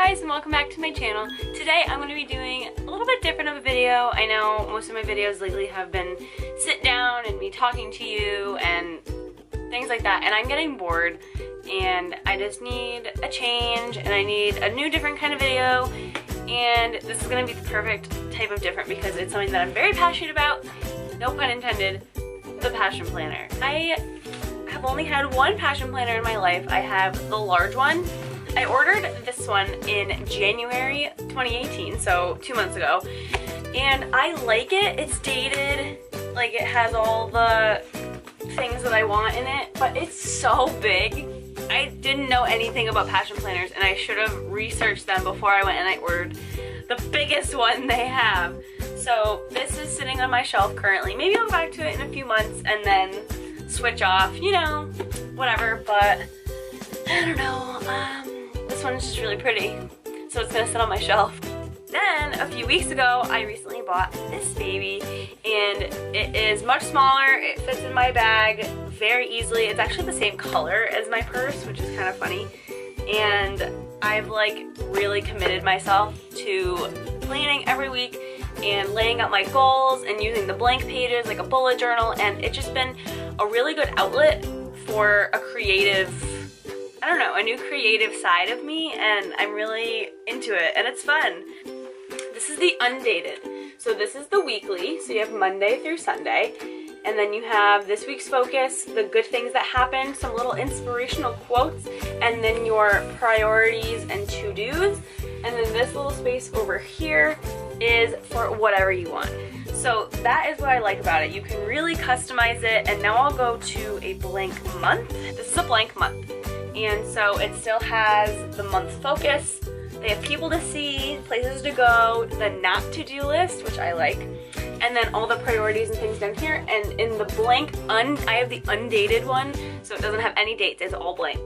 guys, and welcome back to my channel. Today I'm going to be doing a little bit different of a video. I know most of my videos lately have been sit down and me talking to you and things like that, and I'm getting bored and I just need a change and I need a new different kind of video, and this is going to be the perfect type of different because it's something that I'm very passionate about, no pun intended, the Passion Planner. I have only had one Passion Planner in my life. I have the large one. I ordered this one in January 2018, so 2 months ago, and I like it. It's dated, like it has all the things that I want in it, but it's so big. I didn't know anything about Passion Planners, and I should have researched them before I went and I ordered the biggest one they have. So this is sitting on my shelf currently. Maybe I'll go back to it in a few months and then switch off, you know, whatever, but I don't know. This one's just really pretty, so it's gonna sit on my shelf. Then a few weeks ago I recently bought this baby, and it is much smaller. It fits in my bag very easily. It's actually the same color as my purse, which is kind of funny, and I've like really committed myself to planning every week and laying out my goals and using the blank pages like a bullet journal, and it's just been a really good outlet for a creative, I don't know, a new creative side of me, and I'm really into it and it's fun. This is the undated. So this is the weekly, so you have Monday through Sunday, and then you have this week's focus, the good things that happened, some little inspirational quotes, and then your priorities and to-dos, and then this little space over here is for whatever you want. So that is what I like about it. You can really customize it, and now I'll go to a blank month. This is a blank month, and so it still has the month focus. They have people to see, places to go, the not to-do list, which I like, and then all the priorities and things down here. And in the blank, I have the undated one, so it doesn't have any dates, it's all blank.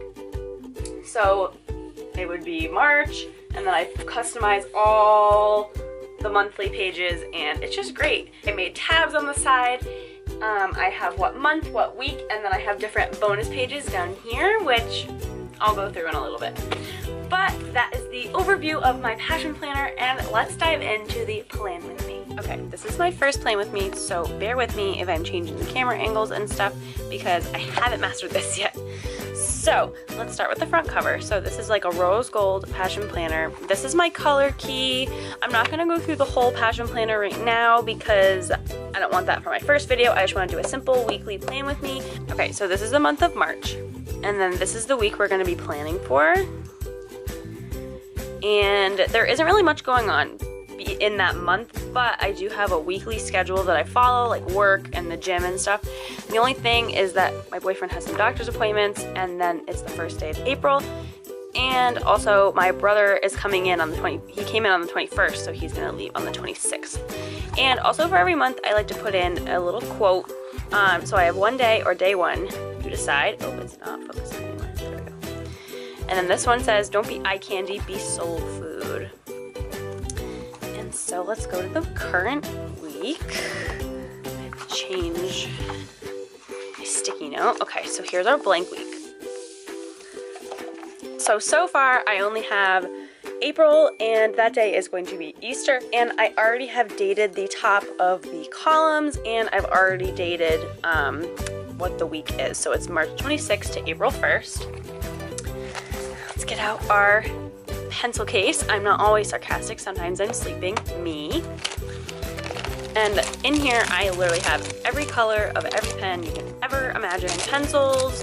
So it would be March, and then I customize all the monthly pages, and it's just great. I made tabs on the side. I have what month, what week, and then I have different bonus pages down here, which I'll go through in a little bit. But that is the overview of my Passion Planner, and let's dive into the plan with me. Okay, this is my first plan with me, so bear with me if I'm changing the camera angles and stuff because I haven't mastered this yet. So let's start with the front cover. So this is like a rose gold Passion Planner. This is my color key. I'm not gonna go through the whole Passion Planner right now because I don't want that for my first video. I just wanna do a simple weekly plan with me. Okay, so this is the month of March, and then this is the week we're gonna be planning for. And there isn't really much going on in that month, but I do have a weekly schedule that I follow, like work and the gym and stuff. The only thing is that my boyfriend has some doctor's appointments, and then it's the first day of April, and also my brother is coming in on the he came in on the 21st, so he's gonna leave on the 26th. And also for every month I like to put in a little quote, so I have one day or day one, you decide. Oh, it's not focusing anymore. There we go. And then this one says, don't be eye candy, be soul food. And so let's go to the current week. I have to change my sticky note. Okay, so here's our blank week. So far I only have April, and that day is going to be Easter, and I already have dated the top of the columns, and I've already dated what the week is. So it's March 26th to April 1st. Let's get out our pencil case. I'm not always sarcastic, sometimes I'm sleeping, me. And in here I literally have every color of every pen you can ever imagine, pencils.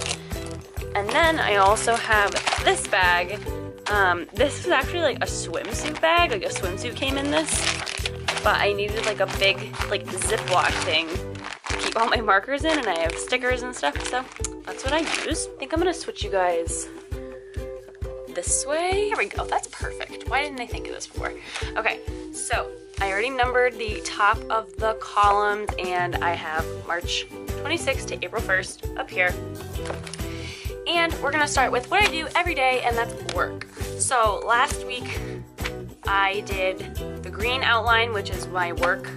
And then I also have this bag. This is actually like a swimsuit bag, like a swimsuit came in this, but I needed like a big like Ziploc thing to keep all my markers in, and I have stickers and stuff, so that's what I use. I think I'm gonna switch you guys this way. Here we go, that's perfect. Why didn't I think of this before? Okay, so I already numbered the top of the columns, and I have March 26th to April 1st up here. And we're gonna start with what I do every day, and that's work. So last week I did the green outline, which is my work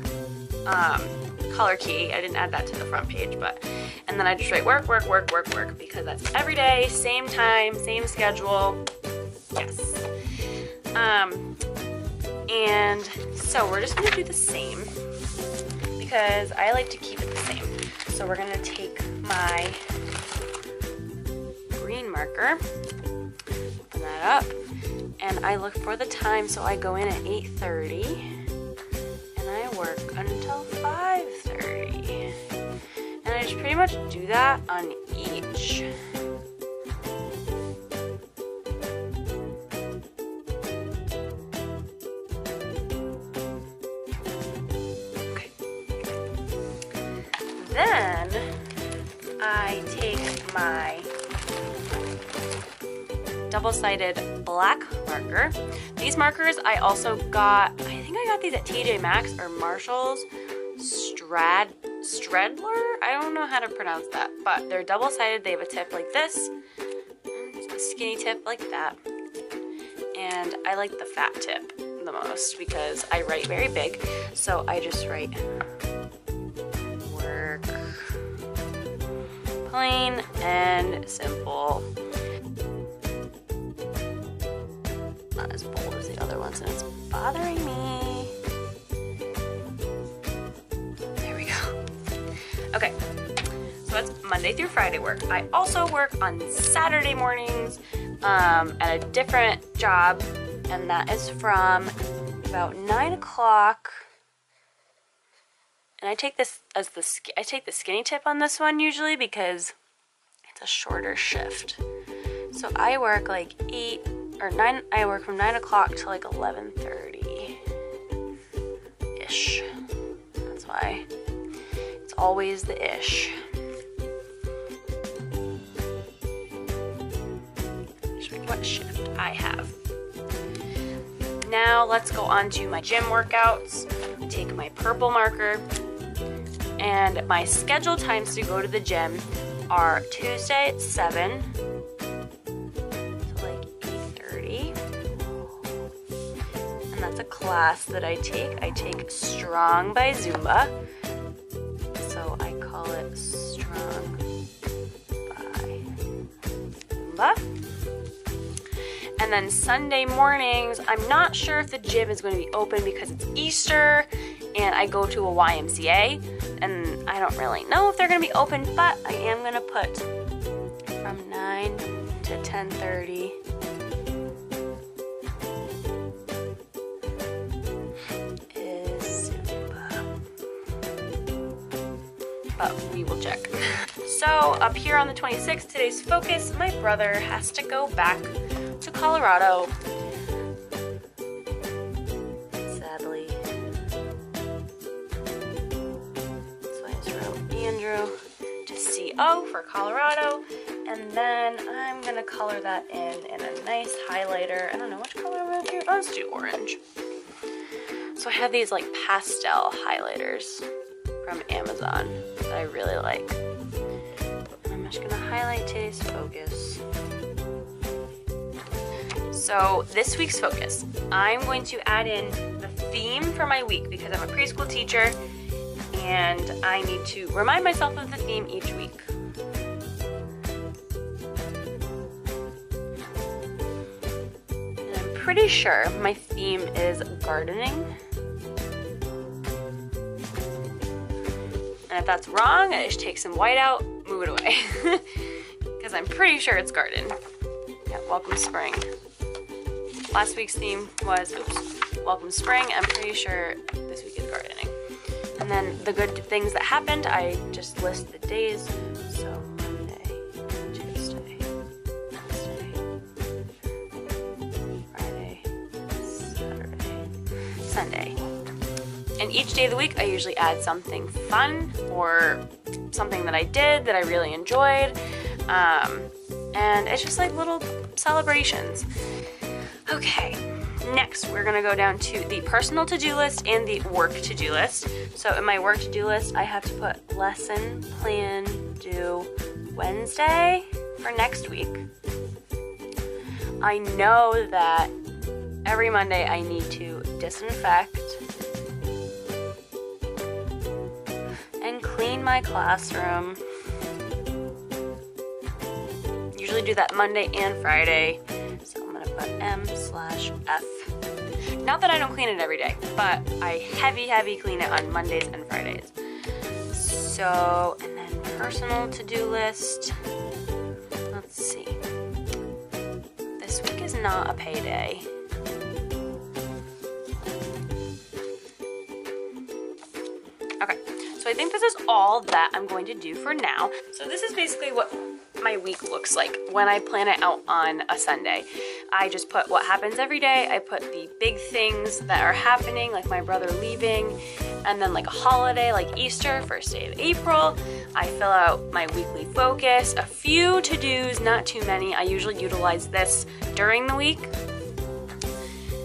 color key. I didn't add that to the front page, and then I just write work, work, work, work, work, because that's every day, same time, same schedule. Yes. And so we're just gonna do the same because I like to keep it the same. So we're gonna take my green marker, open that up, and I look for the time, so I go in at 8:30 and I work until 5:30. And I just pretty much do that on each. Okay. Then I take my double-sided black marker. These markers I also got, I think I got these at TJ Maxx or Marshall's. Stradler? I don't know how to pronounce that, but they're double-sided. They have a tip like this, a skinny tip like that, and I like the fat tip the most because I write very big, so I just write work, plain and simple. Not as bold as the other ones, and it's bothering me. Okay, so that's Monday through Friday work. I also work on Saturday mornings at a different job, and that is from about 9 o'clock. And I take this as the skinny tip on this one usually because it's a shorter shift. So I work like 8 or 9. I work from 9 o'clock to like 11:30 ish. That's why. Always the ish. What shift I have. Now let's go on to my gym workouts. I take my purple marker, and my scheduled times to go to the gym are Tuesday at 7 to like 8:30. And that's a class that I take. I take Strong by Zumba. So I call it Strong by Zumba. And then Sunday mornings, I'm not sure if the gym is going to be open because it's Easter and I go to a YMCA, and I don't really know if they're going to be open, but I am going to put from 9 to 10:30. But we will check. So up here on the 26th, today's focus, my brother has to go back to Colorado. Sadly. So I just wrote Andrew to CO for Colorado, and then I'm gonna color that in a nice highlighter. I don't know which color I'm gonna do. Oh, let's do orange. So I have these like pastel highlighters from Amazon that I really like. I'm just gonna highlight today's focus. So this week's focus, I'm going to add in the theme for my week because I'm a preschool teacher and I need to remind myself of the theme each week. And I'm pretty sure my theme is gardening. And if that's wrong, I just take some white out, move it away. Because I'm pretty sure it's garden. Yeah, welcome spring. Last week's theme was, welcome spring. I'm pretty sure this week is gardening. And then the good things that happened, I just list the days. So Monday, Tuesday, Wednesday, Friday, Saturday, Sunday. And each day of the week, I usually add something fun or something that I did that I really enjoyed. And it's just like little celebrations. Okay, next we're gonna go down to the personal to-do list and the work to-do list. So in my work to-do list, I have to put lesson plan due Wednesday for next week. I know that every Monday I need to disinfect and clean my classroom. Usually do that Monday and Friday. So I'm gonna put M/F Not that I don't clean it every day, but I heavy clean it on Mondays and Fridays. So, and then personal to-do list. Let's see. This week is not a payday. Okay, so I think this is all that I'm going to do for now. So this is basically what my week looks like when I plan it out on a Sunday. I just put what happens every day. I put the big things that are happening, like my brother leaving, and then like a holiday like Easter, first day of April. I fill out my weekly focus, a few to-dos, not too many. I usually utilize this during the week.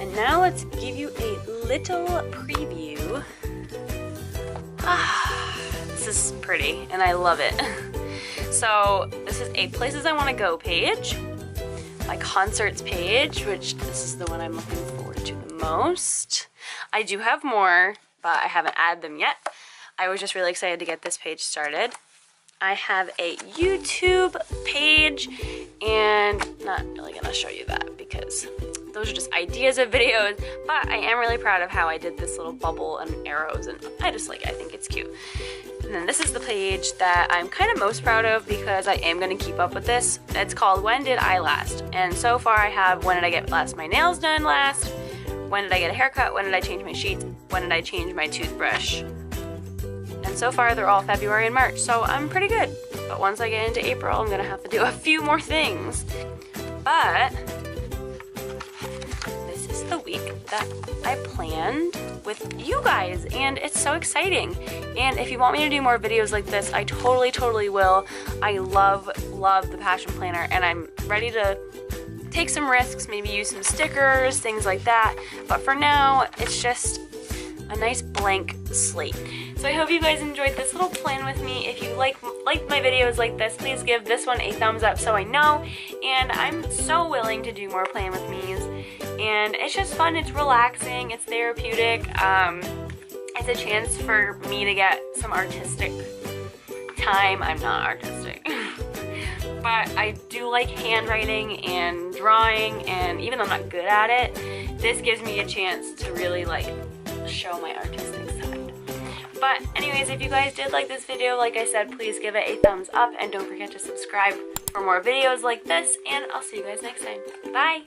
And now let's give you a little preview. This is pretty and I love it. So this is a places I want to go page, my concerts page, which this is the one I'm looking forward to the most. I do have more, but I haven't added them yet. I was just really excited to get this page started. I have a YouTube page, and not really gonna show you that because those are just ideas of videos, but I am really proud of how I did this little bubble and arrows, and I think it's cute. And then this is the page that I'm kind of most proud of because I am going to keep up with this. It's called When Did I Last? And so far I have when did I get my nails done last, when did I get a haircut, when did I change my sheets, when did I change my toothbrush. And so far they're all February and March, so I'm pretty good. But once I get into April, I'm going to have to do a few more things. But this is the week that I planned with you guys, and it's so exciting. And if you want me to do more videos like this, I totally will. I love the Passion Planner, and I'm ready to take some risks, maybe use some stickers, things like that. But for now, it's just a nice blank slate. So I hope you guys enjoyed this little plan with me. If you like my videos like this, please give this one a thumbs up so I know. And I'm so willing to do more plan with me's. And it's just fun, it's relaxing, it's therapeutic. It's a chance for me to get some artistic time. I'm not artistic. But I do like handwriting and drawing, and even though I'm not good at it, this gives me a chance to really like show my artistic side. But anyways, if you guys did like this video, like I said, please give it a thumbs up and don't forget to subscribe for more videos like this, and I'll see you guys next time. Bye!